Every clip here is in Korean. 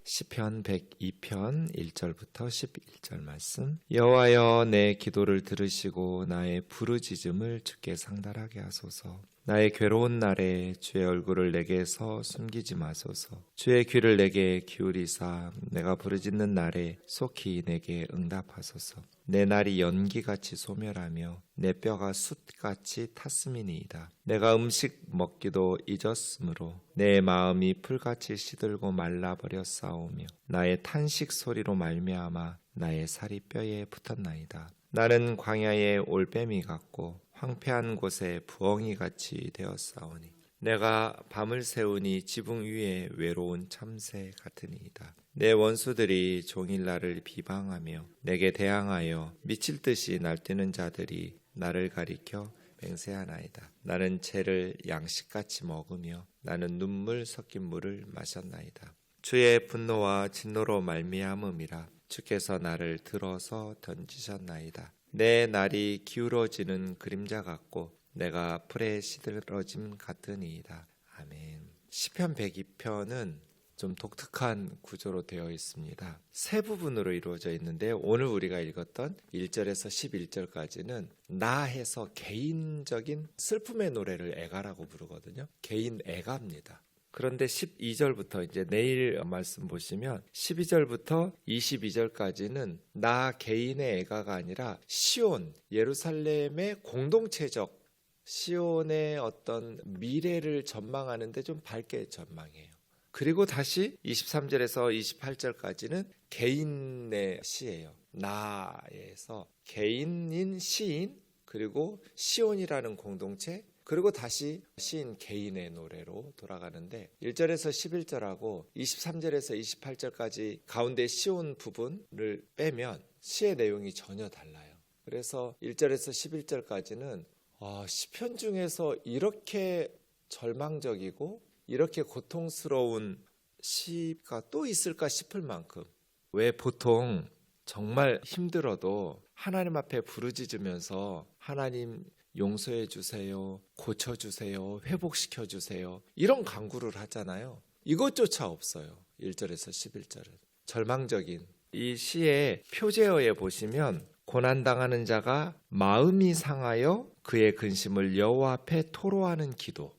시편 102편 1절부터 11절 말씀. 여호와여, 내 기도를 들으시고 나의 부르짖음을 주께 상달하게 하소서. 나의 괴로운 날에 주의 얼굴을 내게서 숨기지 마소서. 주의 귀를 내게 기울이사 내가 부르짖는 날에 속히 내게 응답하소서. 내 날이 연기같이 소멸하며 내 뼈가 숯같이 탔음이니이다. 내가 음식 먹기도 잊었으므로 내 마음이 풀같이 시들고 말라버렸사오며 나의 탄식 소리로 말미암아 나의 살이 뼈에 붙었나이다. 나는 광야의 올빼미 같고 황폐한 곳에 부엉이같이 되었사오니 내가 밤을 새우니 지붕 위에 외로운 참새 같으니이다. 내 원수들이 종일 나를 비방하며 내게 대항하여 미칠 듯이 날뛰는 자들이 나를 가리켜 맹세하나이다. 나는 채를 양식같이 먹으며 나는 눈물 섞인 물을 마셨나이다. 주의 분노와 진노로 말미암음이라 주께서 나를 들어서 던지셨나이다. 내 날이 기울어지는 그림자 같고 내가 풀에 시들어짐 같으니이다. 아멘. 시편 102편은 좀 독특한 구조로 되어 있습니다. 세 부분으로 이루어져 있는데 오늘 우리가 읽었던 1절에서 11절까지는 나 해서 개인적인 슬픔의 노래를 애가라고 부르거든요. 개인 애가입니다. 그런데 12절부터 이제 내일 말씀 보시면 12절부터 22절까지는 나 개인의 애가가 아니라 시온, 예루살렘의 공동체적 시온의 어떤 미래를 전망하는데 좀 밝게 전망해요. 그리고 다시 23절에서 28절까지는 개인의 시예요. 나에서 개인인 시인, 그리고 시온이라는 공동체, 그리고 다시 시인 개인의 노래로 돌아가는데 1절에서 11절하고 23절에서 28절까지 가운데 시온 부분을 빼면 시의 내용이 전혀 달라요. 그래서 1절에서 11절까지는 시편 중에서 이렇게 절망적이고 이렇게 고통스러운 시가 또 있을까 싶을 만큼, 왜 보통 정말 힘들어도 하나님 앞에 부르짖으면서 하나님 용서해 주세요, 고쳐 주세요, 회복시켜 주세요, 이런 간구를 하잖아요. 이것조차 없어요. 1절에서 11절은 절망적인 이 시의 표제어에 보시면 고난당하는 자가 마음이 상하여 그의 근심을 여호와 앞에 토로하는 기도,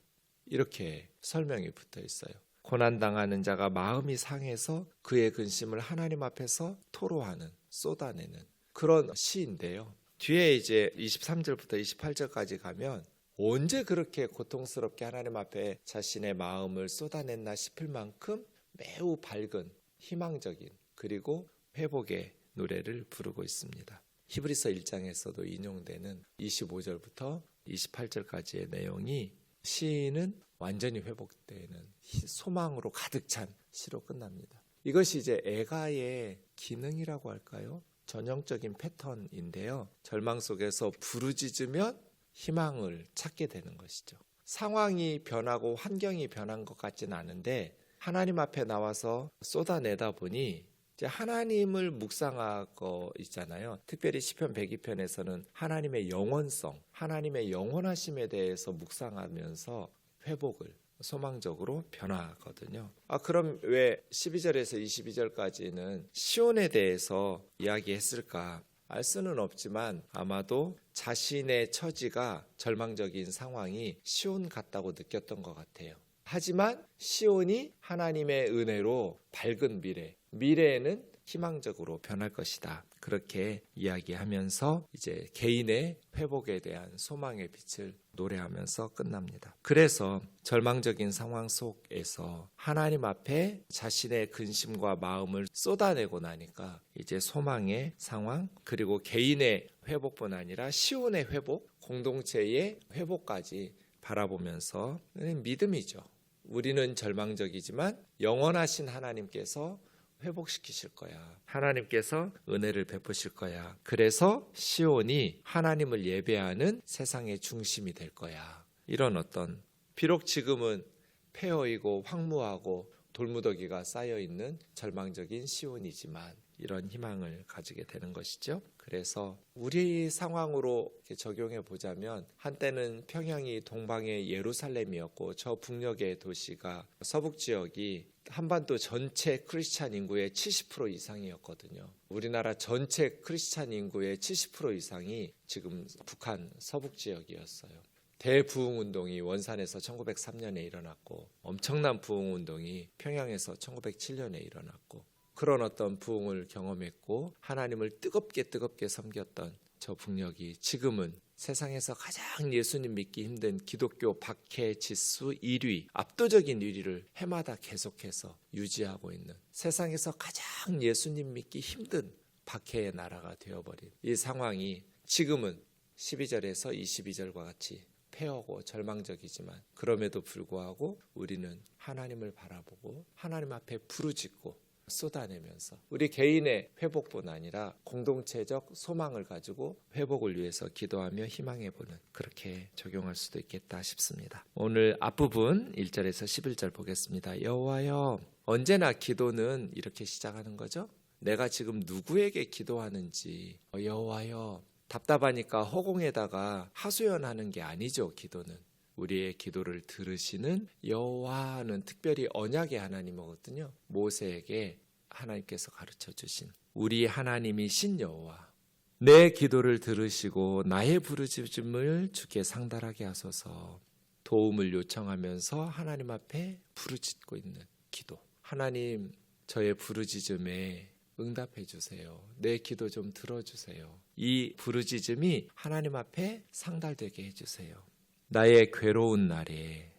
이렇게 설명이 붙어 있어요. 고난당하는 자가 마음이 상해서 그의 근심을 하나님 앞에서 토로하는, 쏟아내는 그런 시인데요. 뒤에 이제 23절부터 28절까지 가면 언제 그렇게 고통스럽게 하나님 앞에 자신의 마음을 쏟아냈나 싶을 만큼 매우 밝은 희망적인 그리고 회복의 노래를 부르고 있습니다. 히브리서 1장에서도 인용되는 25절부터 28절까지의 내용이 시인은 완전히 회복되는 소망으로 가득 찬 시로 끝납니다. 이것이 이제 애가의 기능이라고 할까요? 전형적인 패턴인데요. 절망 속에서 부르짖으면 희망을 찾게 되는 것이죠. 상황이 변하고 환경이 변한 것 같지는 않은데 하나님 앞에 나와서 쏟아내다 보니 이제 하나님을 묵상하고 있잖아요. 특별히 시편 102편에서는 하나님의 영원성, 하나님의 영원하심에 대해서 묵상하면서 회복을 소망적으로 변화하거든요. 그럼 왜 12절에서 22절까지는 시온에 대해서 이야기했을까? 알 수는 없지만 아마도 자신의 처지가 절망적인 상황이 시온 같다고 느꼈던 것 같아요. 하지만 시온이 하나님의 은혜로 밝은 미래에는 희망적으로 변할 것이다. 그렇게 이야기하면서 이제 개인의 회복에 대한 소망의 빛을 노래하면서 끝납니다. 그래서 절망적인 상황 속에서 하나님 앞에 자신의 근심과 마음을 쏟아내고 나니까 이제 소망의 상황, 그리고 개인의 회복뿐 아니라 시온의 회복, 공동체의 회복까지 바라보면서 믿음이죠. 우리는 절망적이지만 영원하신 하나님께서 회복시키실 거야. 하나님께서 은혜를 베푸실 거야. 그래서 시온이 하나님을 예배하는 세상의 중심이 될 거야. 이런 어떤, 비록 지금은 폐허이고 황무하고 돌무더기가 쌓여있는 절망적인 시온이지만 이런 희망을 가지게 되는 것이죠. 그래서 우리 상황으로 이렇게 적용해 보자면 한때는 평양이 동방의 예루살렘이었고 저 북녘의 도시가 서북 지역이 한반도 전체 크리스찬 인구의 70% 이상이었거든요. 우리나라 전체 크리스찬 인구의 70% 이상이 지금 북한 서북 지역이었어요. 대부흥운동이 원산에서 1903년에 일어났고 엄청난 부흥운동이 평양에서 1907년에 일어났고 그런 어떤 부흥을 경험했고 하나님을 뜨겁게 섬겼던 저 북녘이 지금은 세상에서 가장 예수님 믿기 힘든 기독교 박해 지수 1위, 압도적인 1위를 해마다 계속해서 유지하고 있는 세상에서 가장 예수님 믿기 힘든 박해의 나라가 되어버린 이 상황이 지금은 12절에서 22절과 같이 폐허고 절망적이지만 그럼에도 불구하고 우리는 하나님을 바라보고 하나님 앞에 부르짖고 쏟아내면서 우리 개인의 회복뿐 아니라 공동체적 소망을 가지고 회복을 위해서 기도하며 희망해보는 그렇게 적용할 수도 있겠다 싶습니다. 오늘 앞부분 1절에서 11절 보겠습니다. 여호와여, 언제나 기도는 이렇게 시작하는 거죠. 내가 지금 누구에게 기도하는지 여호와여, 답답하니까 허공에다가 하소연하는 게 아니죠. 기도는 우리의 기도를 들으시는 여호와는 특별히 언약의 하나님이거든요. 모세에게 하나님께서 가르쳐 주신 우리 하나님이신 여호와, 내 기도를 들으시고 나의 부르짖음을 주께 상달하게 하소서. 도움을 요청하면서 하나님 앞에 부르짖고 있는 기도. 하나님, 저의 부르짖음에 응답해 주세요. 내 기도 좀 들어주세요. 이 부르짖음이 하나님 앞에 상달되게 해주세요. 나의 괴로운 날에,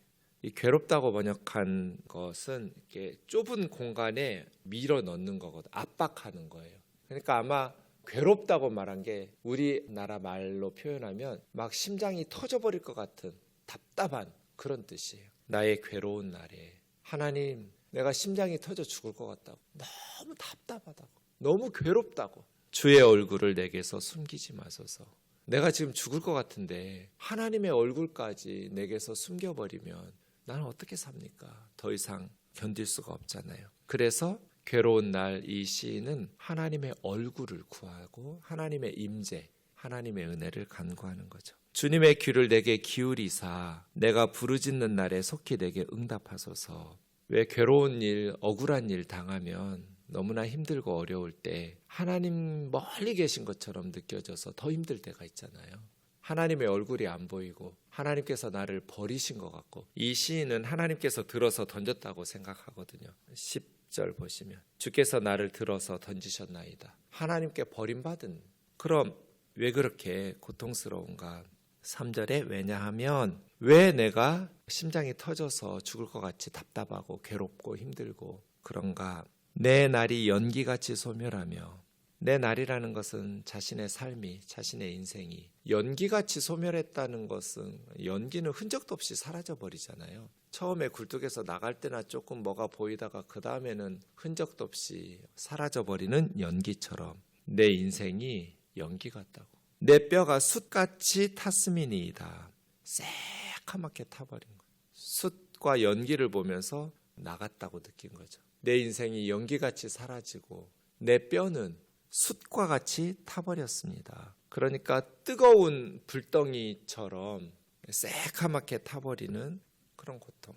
이 괴롭다고 번역한 것은 이렇게 좁은 공간에 밀어 넣는 거거든. 압박하는 거예요. 그러니까 아마 괴롭다고 말한 게 우리나라 말로 표현하면 막 심장이 터져버릴 것 같은 답답한 그런 뜻이에요. 나의 괴로운 날에 하나님, 내가 심장이 터져 죽을 것 같다고, 너무 답답하다고, 너무 괴롭다고 주의 얼굴을 내게서 숨기지 마소서. 내가 지금 죽을 것 같은데 하나님의 얼굴까지 내게서 숨겨버리면 나는 어떻게 삽니까? 더 이상 견딜 수가 없잖아요. 그래서 괴로운 날 이 시인은 하나님의 얼굴을 구하고 하나님의 임재, 하나님의 은혜를 간구하는 거죠. 주님의 귀를 내게 기울이사 내가 부르짖는 날에 속히 내게 응답하소서. 왜 괴로운 일, 억울한 일 당하면 너무나 힘들고 어려울 때 하나님 멀리 계신 것처럼 느껴져서 더 힘들 때가 있잖아요. 하나님의 얼굴이 안 보이고 하나님께서 나를 버리신 것 같고, 이 시인은 하나님께서 들어서 던졌다고 생각하거든요. 10절 보시면 주께서 나를 들어서 던지셨나이다. 하나님께 버림받은, 그럼 왜 그렇게 고통스러운가? 3절에 왜냐하면 왜 내가 심장이 터져서 죽을 것 같이 답답하고 괴롭고 힘들고 그런가? 내 날이 연기같이 소멸하며, 내 날이라는 것은 자신의 삶이, 자신의 인생이 연기같이 소멸했다는 것은, 연기는 흔적도 없이 사라져버리잖아요. 처음에 굴뚝에서 나갈 때나 조금 뭐가 보이다가 그 다음에는 흔적도 없이 사라져버리는 연기처럼 내 인생이 연기 같다고. 내 뼈가 숯같이 탔음이니이다. 새카맣게 타버린 거예요. 숯과 연기를 보면서 나갔다고 느낀 거죠. 내 인생이 연기같이 사라지고 내 뼈는 숯과 같이 타버렸습니다. 그러니까 뜨거운 불덩이처럼 새카맣게 타버리는 그런 고통.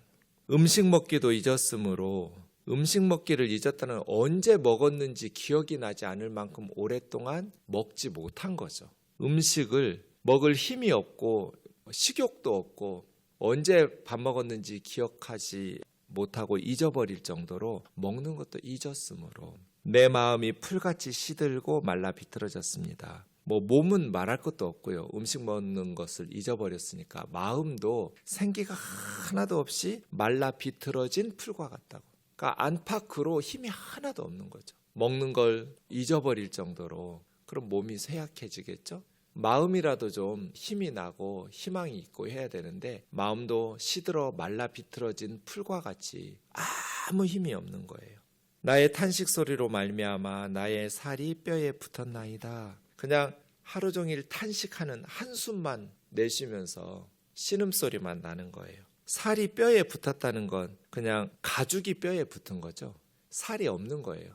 음식 먹기도 잊었으므로, 음식 먹기를 잊었다는 언제 먹었는지 기억이 나지 않을 만큼 오랫동안 먹지 못한 거죠. 음식을 먹을 힘이 없고 식욕도 없고 언제 밥 먹었는지 기억하지 못하고 잊어버릴 정도로 먹는 것도 잊었으므로 내 마음이 풀같이 시들고 말라 비틀어졌습니다. 몸은 말할 것도 없고요. 음식 먹는 것을 잊어버렸으니까 마음도 생기가 하나도 없이 말라 비틀어진 풀과 같다고. 그러니까 안팎으로 힘이 하나도 없는 거죠. 먹는 걸 잊어버릴 정도로. 그럼 몸이 쇠약해지겠죠? 마음이라도 좀 힘이 나고 희망이 있고 해야 되는데 마음도 시들어 말라 비틀어진 풀과 같이 아무 힘이 없는 거예요. 나의 탄식 소리로 말미암아 나의 살이 뼈에 붙었나이다. 그냥 하루 종일 탄식하는 한숨만 내쉬면서 신음소리만 나는 거예요. 살이 뼈에 붙었다는 건 그냥 가죽이 뼈에 붙은 거죠. 살이 없는 거예요.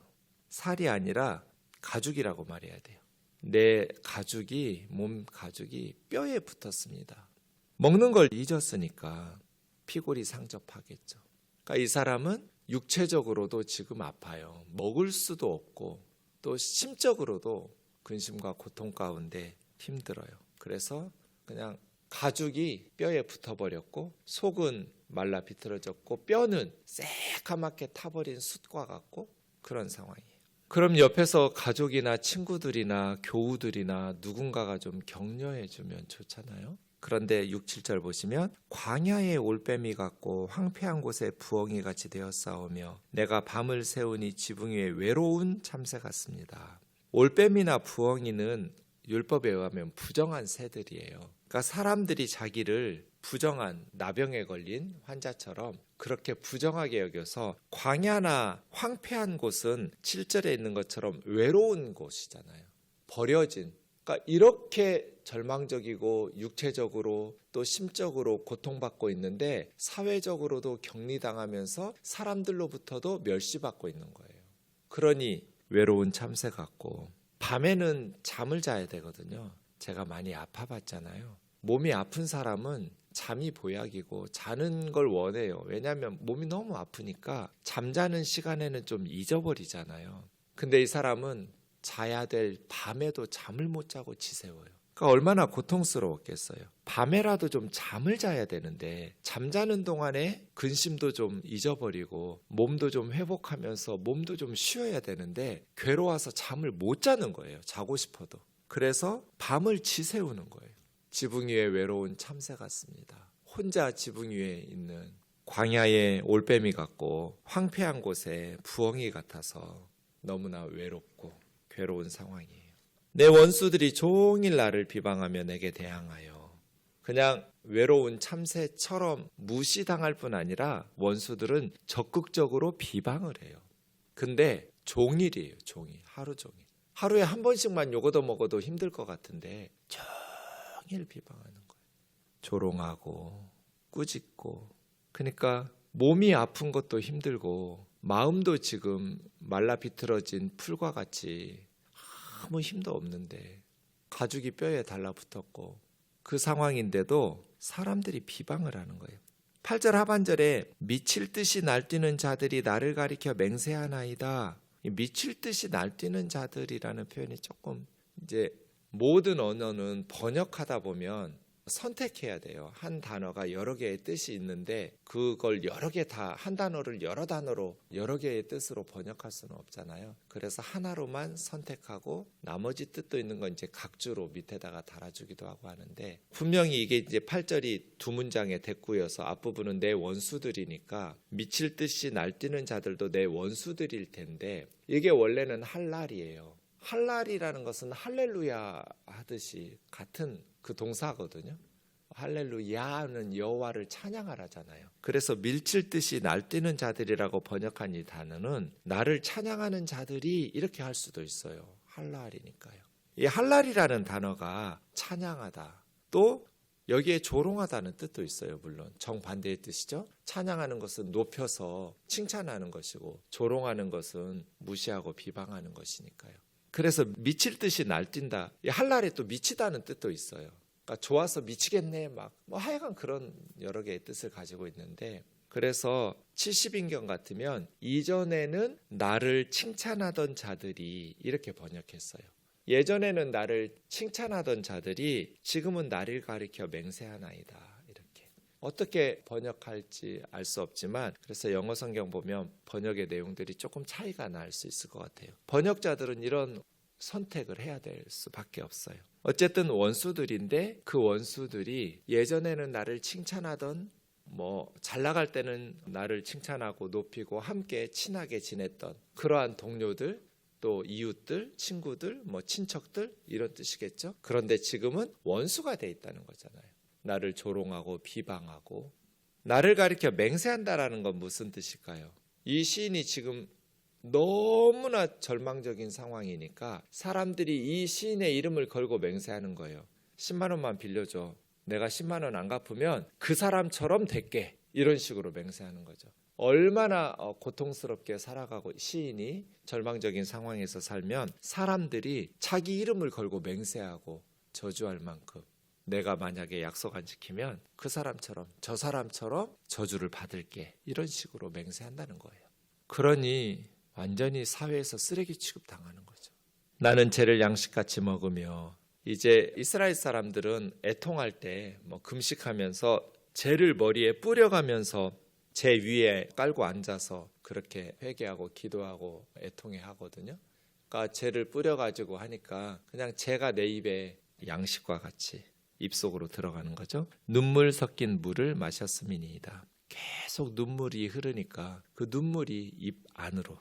살이 아니라 가죽이라고 말해야 돼요. 내 가죽이, 몸 가죽이 뼈에 붙었습니다. 먹는 걸 잊었으니까 피골이 상접하겠죠. 그러니까 이 사람은 육체적으로도 지금 아파요. 먹을 수도 없고 또 심적으로도 근심과 고통 가운데 힘들어요. 그래서 그냥 가죽이 뼈에 붙어버렸고 속은 말라 비틀어졌고 뼈는 새카맣게 타버린 숯과 같고 그런 상황이에요. 그럼 옆에서 가족이나 친구들이나 교우들이나 누군가가 좀 격려해 주면 좋잖아요. 그런데 6, 7절 보시면 광야의 올빼미 같고 황폐한 곳에 부엉이 같이 되었사오며 내가 밤을 새우니 지붕 위에 외로운 참새 같습니다. 올빼미나 부엉이는 율법에 의하면 부정한 새들이에요. 그러니까 사람들이 자기를 부정한 나병에 걸린 환자처럼 그렇게 부정하게 여겨서 광야나 황폐한 곳은 7절에 있는 것처럼 외로운 곳이잖아요. 버려진. 그러니까 이렇게 절망적이고 육체적으로 또 심적으로 고통받고 있는데 사회적으로도 격리당하면서 사람들로부터도 멸시받고 있는 거예요. 그러니 외로운 참새 같고 밤에는 잠을 자야 되거든요. 제가 많이 아파봤잖아요. 몸이 아픈 사람은 잠이 보약이고 자는 걸 원해요. 왜냐하면 몸이 너무 아프니까 잠자는 시간에는 좀 잊어버리잖아요. 근데 이 사람은 자야 될 밤에도 잠을 못 자고 지새워요. 그러니까 얼마나 고통스러웠겠어요. 밤에라도 좀 잠을 자야 되는데 잠자는 동안에 근심도 좀 잊어버리고 몸도 좀 회복하면서 몸도 좀 쉬어야 되는데 괴로워서 잠을 못 자는 거예요. 자고 싶어도. 그래서 밤을 지새우는 거예요. 지붕 위에 외로운 참새 같습니다. 혼자 지붕 위에 있는 광야의 올빼미 같고 황폐한 곳에 부엉이 같아서 너무나 외롭고 괴로운 상황이에요. 내 원수들이 종일 나를 비방하며 내게 대항하여. 그냥 외로운 참새처럼 무시당할 뿐 아니라 원수들은 적극적으로 비방을 해요. 근데 종일이에요. 종일. 하루 종일. 하루에 한 번씩만 요거도 먹어도 힘들 것 같은데 종일 비방하는 거예요. 조롱하고 꾸짖고. 그러니까 몸이 아픈 것도 힘들고 마음도 지금 말라 비틀어진 풀과 같이 아무 힘도 없는데 가죽이 뼈에 달라붙었고 그 상황인데도 사람들이 비방을 하는 거예요. 8절 하반절에 미칠 듯이 날뛰는 자들이 나를 가리켜 맹세하나이다. 미칠 듯이 날뛰는 자들이라는 표현이 조금 이제 모든 언어는 번역하다 보면 선택해야 돼요. 한 단어가 여러 개의 뜻이 있는데 그걸 여러 개 다 한 단어를 여러 단어로 여러 개의 뜻으로 번역할 수는 없잖아요. 그래서 하나로만 선택하고 나머지 뜻도 있는 건 이제 각주로 밑에다가 달아주기도 하고 하는데 분명히 이게 이제 8절이 두 문장의 대꾸여서 앞부분은 내 원수들이니까 미칠 듯이 날뛰는 자들도 내 원수들일 텐데 이게 원래는 할랄이에요. 할랄이라는 것은 할렐루야 하듯이 같은 그 동사거든요. 할렐루야는 여호와를 찬양하라잖아요. 그래서 밀칠 듯이 날뛰는 자들이라고 번역한 이 단어는 나를 찬양하는 자들이 이렇게 할 수도 있어요. 할랄이니까요. 이 할랄이라는 단어가 찬양하다. 또 여기에 조롱하다는 뜻도 있어요. 물론 정반대의 뜻이죠. 찬양하는 것은 높여서 칭찬하는 것이고 조롱하는 것은 무시하고 비방하는 것이니까요. 그래서 미칠 듯이 날뛴다. 이 할랄에 또 미치다는 뜻도 있어요. 그러니까 좋아서 미치겠네 막 뭐 하여간 그런 여러 개의 뜻을 가지고 있는데 그래서 70인경 같으면 이전에는 나를 칭찬하던 자들이 이렇게 번역했어요. 예전에는 나를 칭찬하던 자들이 지금은 나를 가리켜 맹세하나이다. 이렇게 어떻게 번역할지 알 수 없지만 그래서 영어 성경 보면 번역의 내용들이 조금 차이가 날 수 있을 것 같아요. 번역자들은 이런 선택을 해야 될 수밖에 없어요. 어쨌든 원수들인데 그 원수들이 예전에는 나를 칭찬하던 잘 나갈 때는 나를 칭찬하고 높이고 함께 친하게 지냈던 그러한 동료들 또 이웃들, 친구들, 친척들 이런 뜻이겠죠. 그런데 지금은 원수가 돼 있다는 거잖아요. 나를 조롱하고 비방하고 나를 가리켜 맹세한다라는 건 무슨 뜻일까요? 이 시인이 지금 너무나 절망적인 상황이니까 사람들이 이 시인의 이름을 걸고 맹세하는 거예요. 10만 원만 빌려줘. 내가 10만 원 안 갚으면 그 사람처럼 될게. 이런 식으로 맹세하는 거죠. 얼마나 고통스럽게 살아가고 시인이 절망적인 상황에서 살면 사람들이 자기 이름을 걸고 맹세하고 저주할 만큼 내가 만약에 약속 안 지키면 그 사람처럼 저 사람처럼 저주를 받을게 이런 식으로 맹세한다는 거예요. 그러니 완전히 사회에서 쓰레기 취급당하는 거죠. 나는 쟤를 양식같이 먹으며 이제 이스라엘 사람들은 애통할 때 금식하면서 쟤를 머리에 뿌려가면서 제 위에 깔고 앉아서 그렇게 회개하고 기도하고 애통해 하거든요. 그러니까 쟤를 뿌려가지고 하니까 그냥 쟤가 내 입에 양식과 같이 입속으로 들어가는 거죠. 눈물 섞인 물을 마셨음이니이다. 계속 눈물이 흐르니까 그 눈물이 입 안으로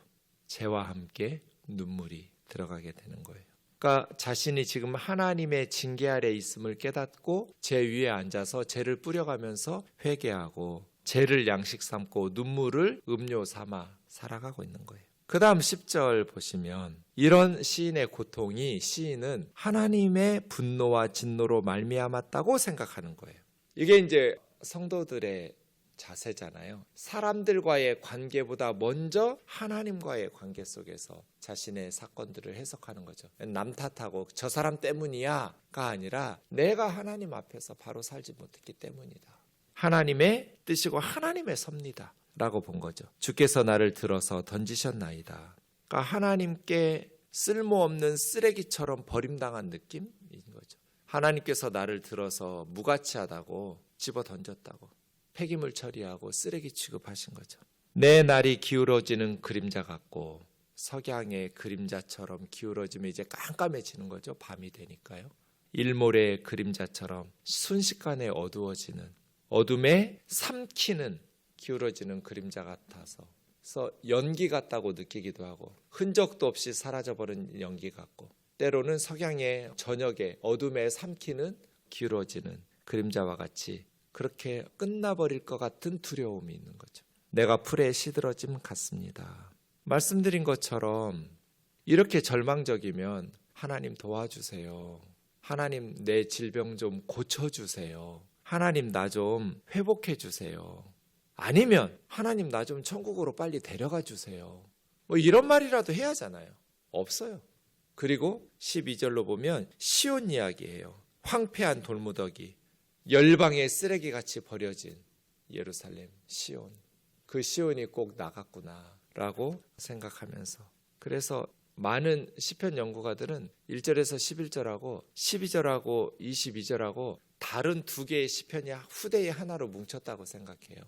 쟤와 함께 눈물이 들어가게 되는 거예요. 그러니까 자신이 지금 하나님의 징계 아래 있음을 깨닫고 쟤 위에 앉아서 쟤를 뿌려가면서 회개하고 쟤를 양식 삼고 눈물을 음료 삼아 살아가고 있는 거예요. 그 다음 10절 보시면 이런 시인의 고통이 시인은 하나님의 분노와 진노로 말미암았다고 생각하는 거예요. 이게 이제 성도들의 자세잖아요. 사람들과의 관계보다 먼저 하나님과의 관계 속에서 자신의 사건들을 해석하는 거죠. 남 탓하고 저 사람 때문이야가 아니라 내가 하나님 앞에서 바로 살지 못했기 때문이다. 하나님의 뜻이고 하나님의 섭니다 라고 본 거죠. 주께서 나를 들어서 던지셨나이다. 그러니까 하나님께 쓸모없는 쓰레기처럼 버림당한 느낌인 거죠. 하나님께서 나를 들어서 무가치하다고 집어 던졌다고 폐기물 처리하고 쓰레기 취급하신 거죠. 내 날이 기울어지는 그림자 같고 석양의 그림자처럼 기울어지면 이제 깜깜해지는 거죠. 밤이 되니까요. 일몰의 그림자처럼 순식간에 어두워지는 어둠에 삼키는 기울어지는 그림자 같아서 그래서 연기 같다고 느끼기도 하고 흔적도 없이 사라져버린 연기 같고 때로는 석양의 저녁에 어둠에 삼키는 기울어지는 그림자와 같이 그렇게 끝나버릴 것 같은 두려움이 있는 거죠. 내가 풀에 시들어짐 같습니다. 말씀드린 것처럼 이렇게 절망적이면 하나님 도와주세요. 하나님 내 질병 좀 고쳐주세요. 하나님 나 좀 회복해 주세요. 아니면 하나님 나 좀 천국으로 빨리 데려가 주세요. 이런 말이라도 해야 하잖아요. 없어요. 그리고 12절로 보면 시온 이야기예요. 황폐한 돌무더기, 열방의 쓰레기같이 버려진 예루살렘 시온. 그 시온이 꼭 나갔구나라고 생각하면서 그래서 많은 시편 연구가들은 1절에서 11절하고 12절하고 22절하고 다른 두 개의 시편이 후대의 하나로 뭉쳤다고 생각해요.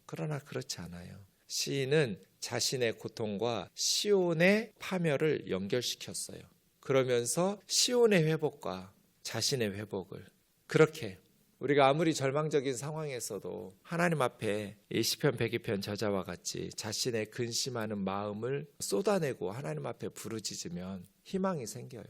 그러나 그렇지 않아요. 시인은 자신의 고통과 시온의 파멸을 연결시켰어요. 그러면서 시온의 회복과 자신의 회복을 그렇게 우리가 아무리 절망적인 상황에서도 하나님 앞에 이 시편 102편 저자와 같이 자신의 근심하는 마음을 쏟아내고 하나님 앞에 부르짖으면 희망이 생겨요.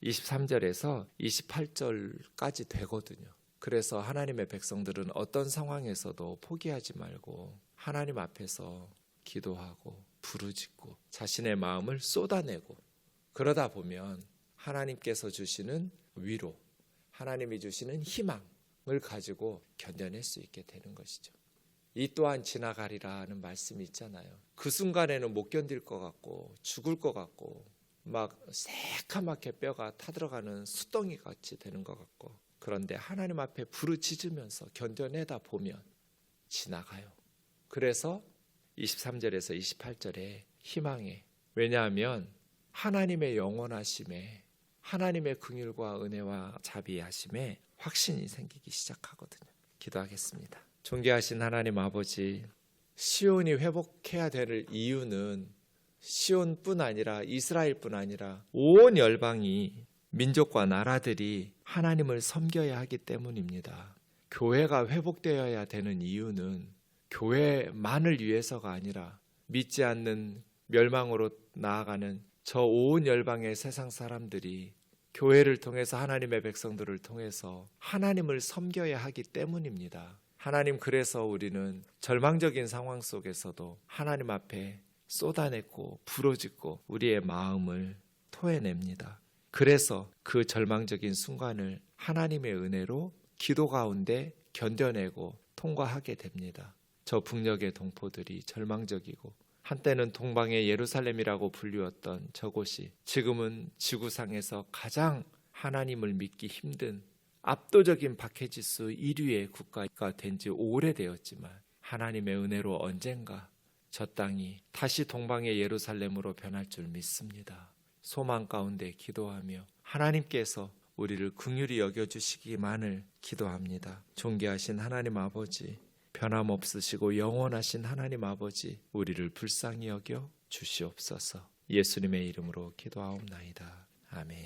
23절에서 28절까지 되거든요. 그래서 하나님의 백성들은 어떤 상황에서도 포기하지 말고 하나님 앞에서 기도하고 부르짖고 자신의 마음을 쏟아내고 그러다 보면 하나님께서 주시는 위로, 하나님이 주시는 희망을 가지고 견뎌낼 수 있게 되는 것이죠. 이 또한 지나가리라는 말씀이 있잖아요. 그 순간에는 못 견딜 것 같고 죽을 것 같고 막 새카맣게 뼈가 타들어가는 수덩이 같이 되는 것 같고 그런데 하나님 앞에 부르짖으면서 견뎌내다 보면 지나가요. 그래서 23절에서 28절에 희망에 왜냐하면 하나님의 영원하심에 하나님의 긍휼과 은혜와 자비하심에 확신이 생기기 시작하거든요. 기도하겠습니다. 존귀하신 하나님 아버지, 시온이 회복해야 될 이유는 시온뿐 아니라 이스라엘뿐 아니라 온 열방이 민족과 나라들이 하나님을 섬겨야 하기 때문입니다. 교회가 회복되어야 되는 이유는 교회만을 위해서가 아니라 믿지 않는 멸망으로 나아가는 저 온 열방의 세상 사람들이 교회를 통해서 하나님의 백성들을 통해서 하나님을 섬겨야 하기 때문입니다. 하나님, 그래서 우리는 절망적인 상황 속에서도 하나님 앞에 쏟아내고 부르짖고 우리의 마음을 토해냅니다. 그래서 그 절망적인 순간을 하나님의 은혜로 기도 가운데 견뎌내고 통과하게 됩니다. 저 북녘의 동포들이 절망적이고 한때는 동방의 예루살렘이라고 불리웠던 저곳이 지금은 지구상에서 가장 하나님을 믿기 힘든 압도적인 박해지수 1위의 국가가 된 지 오래되었지만 하나님의 은혜로 언젠가 저 땅이 다시 동방의 예루살렘으로 변할 줄 믿습니다. 소망 가운데 기도하며 하나님께서 우리를 긍휼히 여겨주시기만을 기도합니다. 존귀하신 하나님 아버지, 변함없으시고 영원하신 하나님 아버지, 우리를 불쌍히 여겨 주시옵소서. 예수님의 이름으로 기도하옵나이다. 아멘.